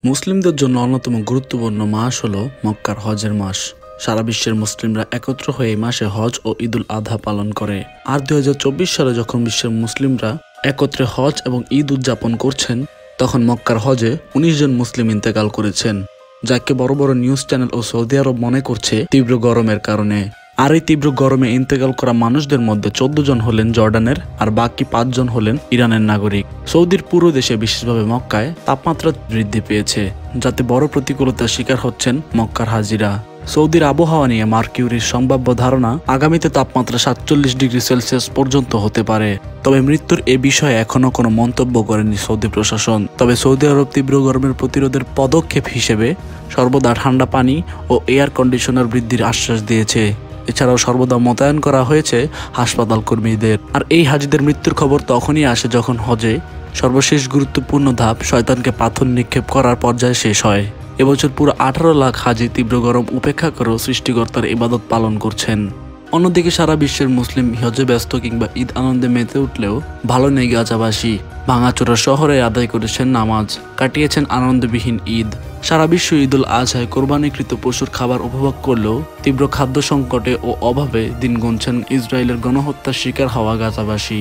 মুসলিমদের জন্য অন্যতম গুরুত্বপূর্ণ মাস হল মক্কার হজের মাস। সারা বিশ্বের মুসলিমরা একত্র হয়ে এই মাসে হজ ও ঈদুল আধা পালন করে। আর 2024 সালে যখন বিশ্বের মুসলিমরা একত্রে হজ এবং ঈদ উদযাপন করছেন, তখন মক্কার হজে 19 জন মুসলিম ইন্তেকাল করেছেন, যাকে বড় বড় নিউজ চ্যানেল ও সৌদি আরব মনে করছে তীব্র গরমের কারণে। আর এই তীব্র গরমে ইন্তেকাল করা মানুষদের মধ্যে 14 জন হলেন জর্ডানের, আর বাকি 5 জন হলেন ইরানের নাগরিক। সৌদির পুরো দেশে, বিশেষভাবে মক্কায় তাপমাত্রা বৃদ্ধি পেয়েছে, যাতে বড় প্রতিকূলতার শিকার হচ্ছেন মক্কার হাজিরা। সৌদির আবহাওয়া নিয়ে মার্কিউরির সম্ভাব্য ধারণা, আগামীতে তাপমাত্রা 47 ডিগ্রি সেলসিয়াস পর্যন্ত হতে পারে। তবে মৃত্যুর এ বিষয়ে এখনো কোনো মন্তব্য করেনি সৌদি প্রশাসন। তবে সৌদি আরব তীব্র গরমের প্রতিরোধের পদক্ষেপ হিসেবে সর্বদা ঠান্ডা পানি ও এয়ার কন্ডিশনার বৃদ্ধির আশ্বাস দিয়েছে। এছাড়াও সর্বদা মোতায়েন করা হয়েছে হাসপাতাল কর্মীদের। আর এই হাজিদের মৃত্যুর খবর তখনই আসে যখন হজে সর্বশেষ গুরুত্বপূর্ণ ধাপ, শয়তানকে পাথর নিক্ষেপ করার পর্যায়ে শেষ হয়। এবছর পুরো 18 লাখ হাজি তীব্র গরম উপেক্ষা করেও সৃষ্টিকর্তার ইবাদত পালন করছেন। অন্যদিকে সারা বিশ্বের মুসলিম হজে ব্যস্ত কিংবা ঈদ আনন্দে মেতে উঠলেও ভালো নেই গাজাবাসী। ভাঙাচোরা শহরে আদায় করেছেন নামাজ, কাটিয়েছেন আনন্দবিহীন ঈদ। সারা বিশ্ব ঈদুল আজহায় কোরবানিকৃত পশুর খাবার উপভোগ করলেও তীব্র খাদ্য সংকটে ও অভাবে দিন গুনছেন ইসরায়েলের গণহত্যার শিকার হওয়া গাজাবাসী।